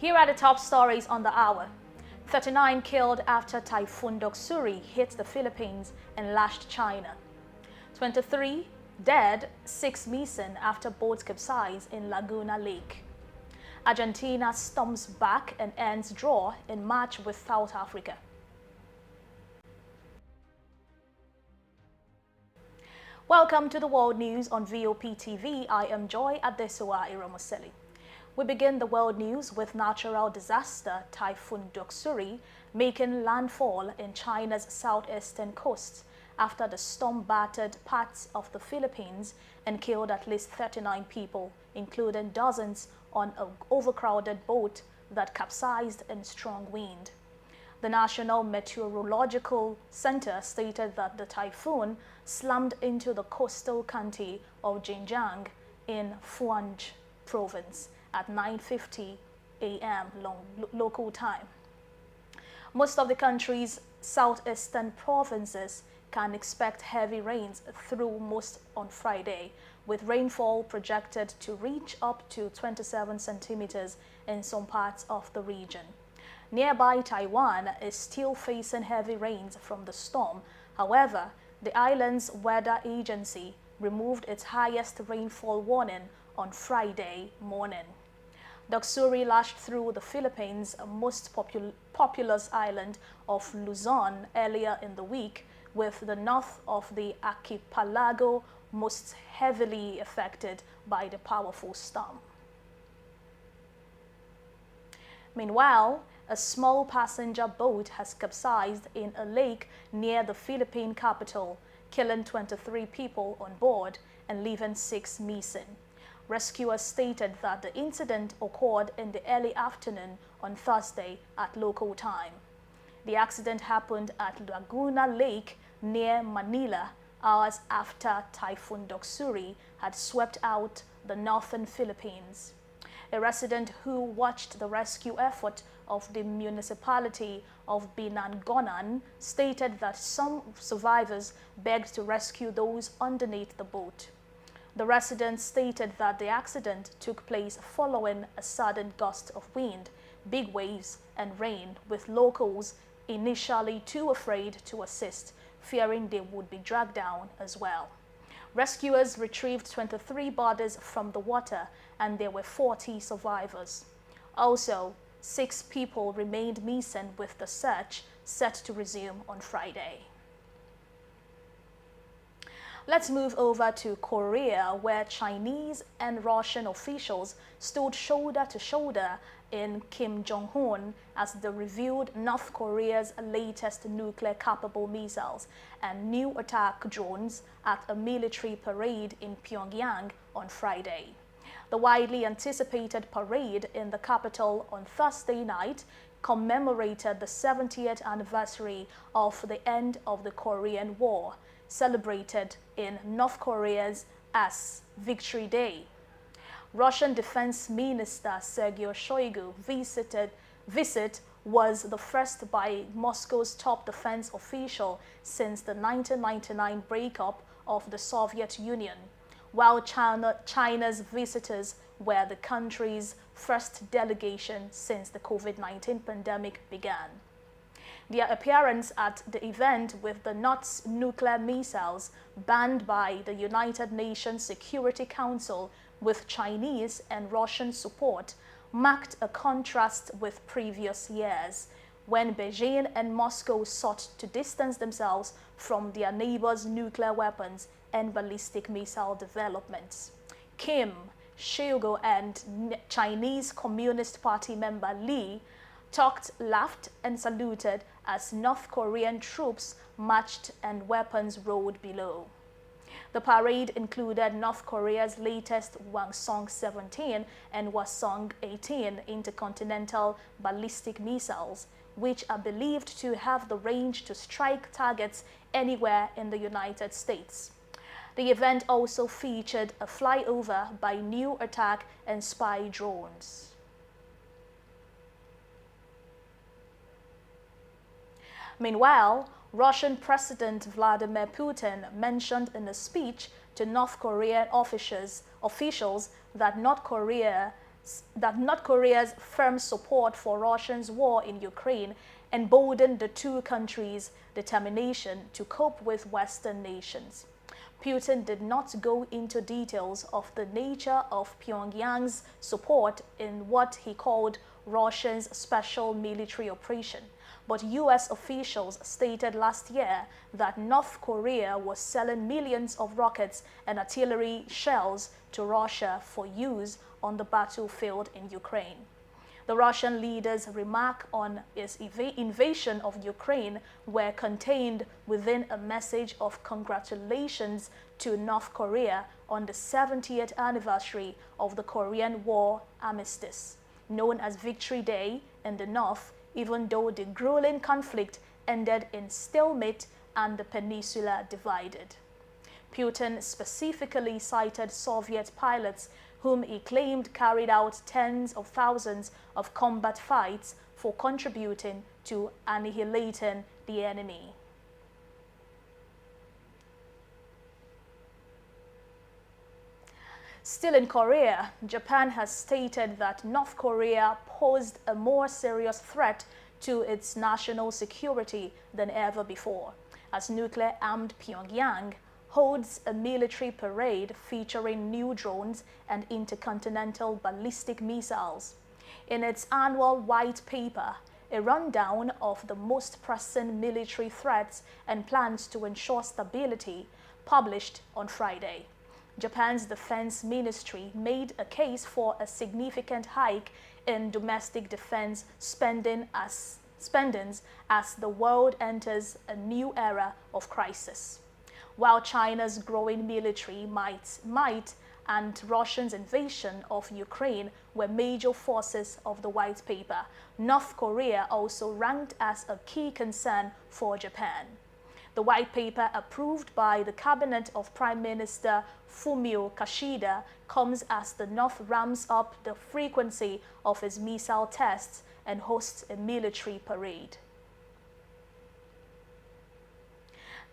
Here are the top stories on the hour. 39 killed after Typhoon Doksuri hit the Philippines and lashed China. 23 dead, 6 missing after boats capsize in Laguna Lake. Argentina stomps back and ends draw in match with South Africa. Welcome to the World News on VOP TV. I am Joy Adesowa Iromoseli. We begin the world news with natural disaster Typhoon Doksuri making landfall in China's southeastern coast after the storm battered parts of the Philippines and killed at least 39 people, including dozens on an overcrowded boat that capsized in strong wind. The National Meteorological Center stated that the typhoon slammed into the coastal county of Xinjiang in Fujian province at 9:50 a.m. local time. Most of the country's southeastern provinces can expect heavy rains through most on Friday, with rainfall projected to reach up to 27 centimeters in some parts of the region. Nearby Taiwan is still facing heavy rains from the storm. However, the island's weather agency removed its highest rainfall warning on Friday morning. Doksuri lashed through the Philippines' most populous island of Luzon earlier in the week, with the north of the archipelago most heavily affected by the powerful storm. Meanwhile, a small passenger boat has capsized in a lake near the Philippine capital, killing 23 people on board and leaving 6 missing. Rescuers stated that the incident occurred in the early afternoon on Thursday at local time. The accident happened at Laguna Lake near Manila hours after Typhoon Doksuri had swept out the northern Philippines. A resident who watched the rescue effort of the municipality of Binangonan stated that some survivors begged to rescue those underneath the boat. The resident stated that the accident took place following a sudden gust of wind, big waves, and rain, with locals initially too afraid to assist, fearing they would be dragged down as well. Rescuers retrieved 23 bodies from the water and there were 40 survivors. Also, 6 people remained missing, with the search set to resume on Friday. Let's move over to Korea, where Chinese and Russian officials stood shoulder to shoulder in Kim Jong-un as they reviewed North Korea's latest nuclear-capable missiles and new attack drones at a military parade in Pyongyang on Friday. The widely anticipated parade in the capital on Thursday night commemorated the 70th anniversary of the end of the Korean War, celebrated in North Korea's as Victory Day. Russian Defense Minister Sergei Shoigu's visit was the first by Moscow's top defense official since the 1999 breakup of the Soviet Union, while China's visitors were the country's first delegation since the COVID-19 pandemic began. Their appearance at the event, with the North's nuclear missiles banned by the United Nations Security Council with Chinese and Russian support, marked a contrast with previous years, when Beijing and Moscow sought to distance themselves from their neighbors' nuclear weapons and ballistic missile developments. Kim, Shoigu, and Chinese Communist Party member Lee talked, laughed, and saluted as North Korean troops marched and weapons rolled below. The parade included North Korea's latest Hwasong-17 and Hwasong-18 intercontinental ballistic missiles, which are believed to have the range to strike targets anywhere in the United States. The event also featured a flyover by new attack and spy drones. Meanwhile, Russian President Vladimir Putin mentioned in a speech to North Korean officials that North Korea North Korea's firm support for Russia's war in Ukraine emboldened the two countries' determination to cope with Western nations. Putin did not go into details of the nature of Pyongyang's support in what he called Russia's special military operation, but U.S. officials stated last year that North Korea was selling millions of rockets and artillery shells to Russia for use on the battlefield in Ukraine. The Russian leader's remark on its invasion of Ukraine were contained within a message of congratulations to North Korea on the 70th anniversary of the Korean War armistice, known as Victory Day in the North, even though the grueling conflict ended in stalemate and the peninsula divided. Putin specifically cited Soviet pilots whom he claimed carried out tens of thousands of combat fights for contributing to annihilating the enemy. Still in Korea, Japan has stated that North Korea posed a more serious threat to its national security than ever before, as nuclear-armed Pyongyang holds a military parade featuring new drones and intercontinental ballistic missiles. In its annual white paper, a rundown of the most pressing military threats and plans to ensure stability, published on Friday. Japan's defense ministry made a case for a significant hike in domestic defense spending as the world enters a new era of crisis. While China's growing military might and Russia's invasion of Ukraine were major forces of the white paper, North Korea also ranked as a key concern for Japan. The white paper, approved by the cabinet of Prime Minister Fumio Kishida, comes as the North ramps up the frequency of its missile tests and hosts a military parade.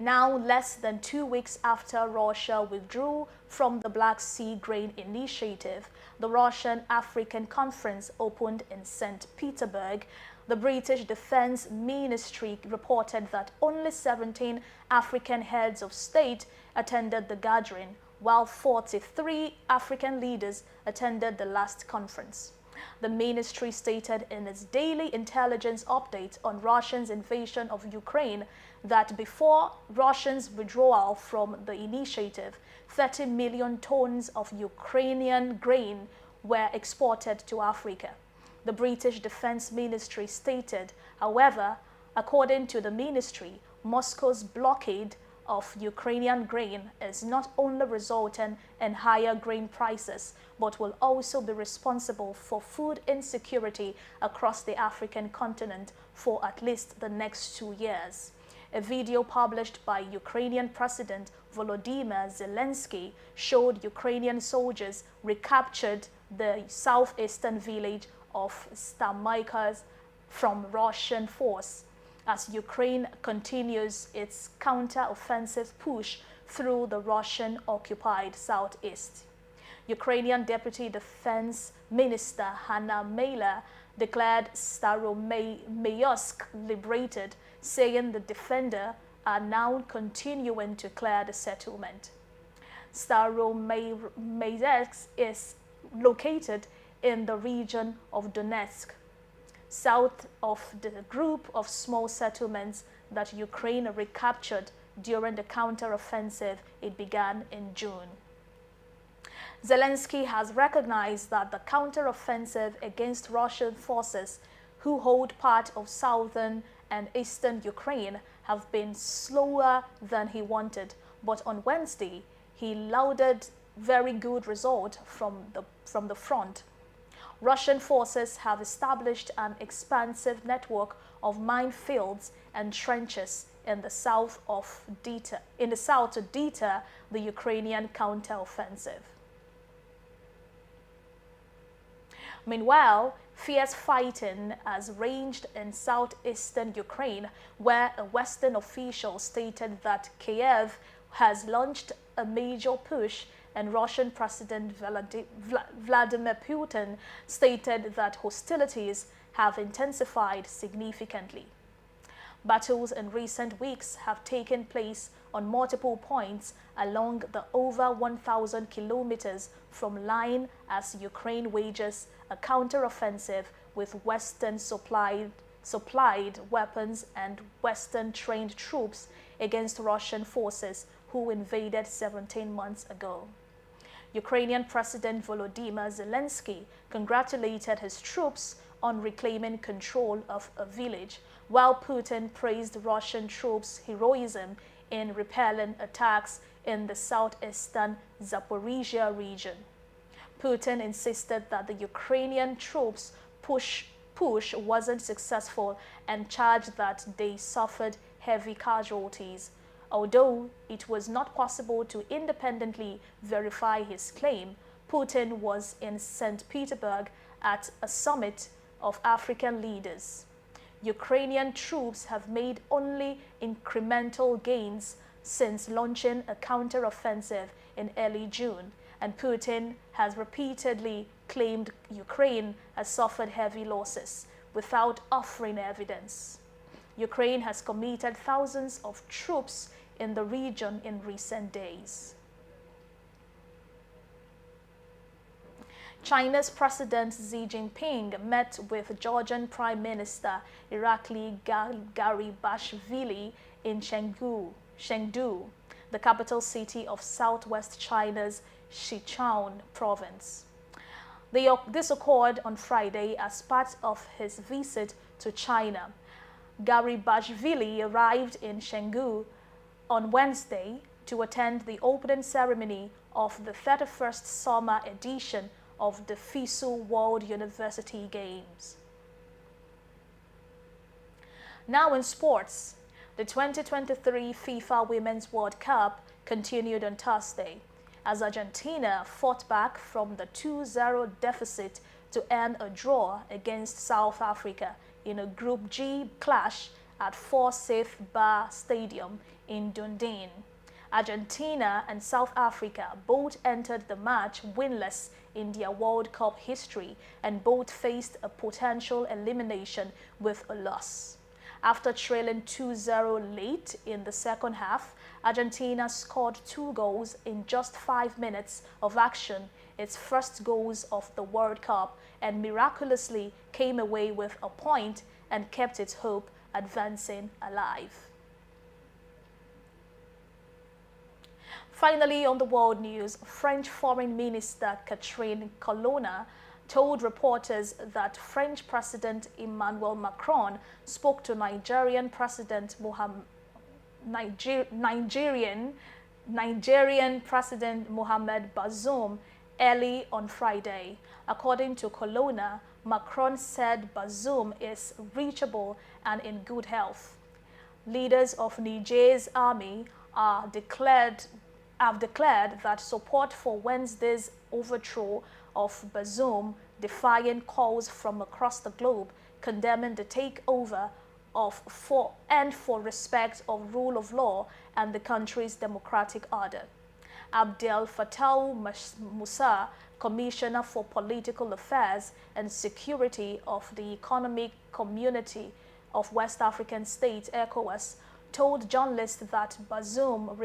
Now, less than 2 weeks after Russia withdrew from the Black Sea Grain Initiative, the Russian-African Conference opened in St. Petersburg. The British Defense Ministry reported that only 17 African heads of state attended the gathering, while 43 African leaders attended the last conference. The ministry stated in its daily intelligence update on Russia's invasion of Ukraine that before Russia's withdrawal from the initiative, 30 million tons of Ukrainian grain were exported to Africa. The British Defense Ministry stated, however, according to the ministry, Moscow's blockade of Ukrainian grain is not only resulting in higher grain prices, but will also be responsible for food insecurity across the African continent for at least the next 2 years. A video published by Ukrainian President Volodymyr Zelensky showed Ukrainian soldiers recaptured the southeastern village of Stamyka from Russian force as Ukraine continues its counter-offensive push through the Russian-occupied southeast. Ukrainian Deputy Defense Minister Hanna Maliar declared Staromayorsk liberated, saying the defenders are now continuing to clear the settlement. Staromayorsk is located in the region of Donetsk, south of the group of small settlements that Ukraine recaptured during the counter-offensive it began in June. Zelensky has recognized that the counter-offensive against Russian forces who hold part of southern and eastern Ukraine have been slower than he wanted, but on Wednesday he lauded very good result from the front. Russian forces have established an expansive network of minefields and trenches in the south to deter the Ukrainian counteroffensive. Meanwhile, fierce fighting has raged in southeastern Ukraine, where a Western official stated that Kiev has launched a major push and Russian President Vladimir Putin stated that hostilities have intensified significantly. Battles in recent weeks have taken place on multiple points along the over 1,000 kilometers from line as Ukraine wages a counteroffensive with Western supplied weapons and Western-trained troops against Russian forces who invaded 17 months ago. Ukrainian President Volodymyr Zelensky congratulated his troops on reclaiming control of a village, while Putin praised Russian troops' heroism in repelling attacks in the southeastern Zaporizhia region. Putin insisted that the Ukrainian troops' push wasn't successful and charged that they suffered heavy casualties. Although it was not possible to independently verify his claim, Putin was in St. Petersburg at a summit of African leaders. Ukrainian troops have made only incremental gains since launching a counteroffensive in early June, and Putin has repeatedly claimed Ukraine has suffered heavy losses without offering evidence. Ukraine has committed thousands of troops in the region in recent days. China's President Xi Jinping met with Georgian Prime Minister Irakli Garibashvili in Chengdu, the capital city of southwest China's Sichuan province. This occurred on Friday as part of his visit to China. Garibashvili arrived in Chengdu on Wednesday to attend the opening ceremony of the 31st summer edition of the FISU World University Games. Now in sports, the 2023 FIFA Women's World Cup continued on Thursday as Argentina fought back from the 2-0 deficit to end a draw against South Africa in a Group G clash at Forsyth Bar Stadium in Dunedin. Argentina and South Africa both entered the match winless in their World Cup history and both faced a potential elimination with a loss. After trailing 2-0 late in the second half, Argentina scored 2 goals in just 5 minutes of action, its first goals of the World Cup, and miraculously came away with a point and kept its hope advancing alive. Finally, on the world news, French Foreign Minister Catherine Colonna told reporters that French President Emmanuel Macron spoke to Nigerian President Mohamed Bazoum early on Friday. According to Colonna, Macron said Bazoum is reachable and in good health. Leaders of Niger's army have declared that support for Wednesday's overthrow of Bazoum, defying calls from across the globe condemning the takeover for respect of rule of law and the country's democratic order. Abdel Fattah Musa, Commissioner for Political Affairs and Security of the Economic Community of West African States, ECOWAS, told journalists that Bazoum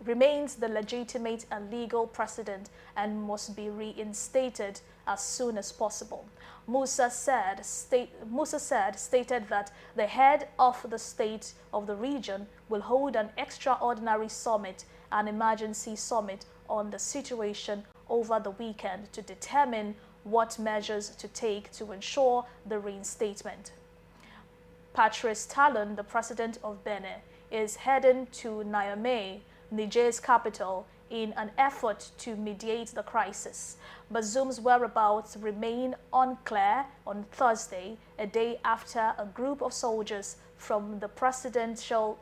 remains the legitimate and legal president and must be reinstated as soon as possible. Musa stated that the head of the state of the region will hold an extraordinary summit, an emergency summit on the situation over the weekend to determine what measures to take to ensure the reinstatement. Patrice Talon, the president of Benin, is heading to Niamey, Niger's capital, in an effort to mediate the crisis. Bazoum's whereabouts remain unclear on Thursday, a day after a group of soldiers from the presidential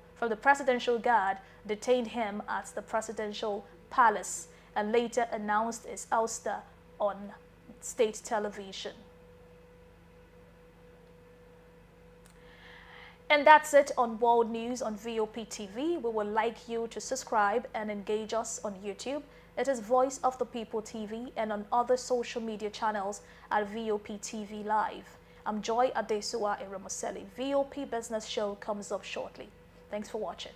guard detained him at the presidential palace and later announced his ouster on state television. And that's it on World News on VOP TV. We would like you to subscribe and engage us on YouTube. It is Voice of the People TV and on other social media channels at VOP TV Live. I'm Joy Adesua Iramuseli. VOP Business Show comes up shortly. Thanks for watching.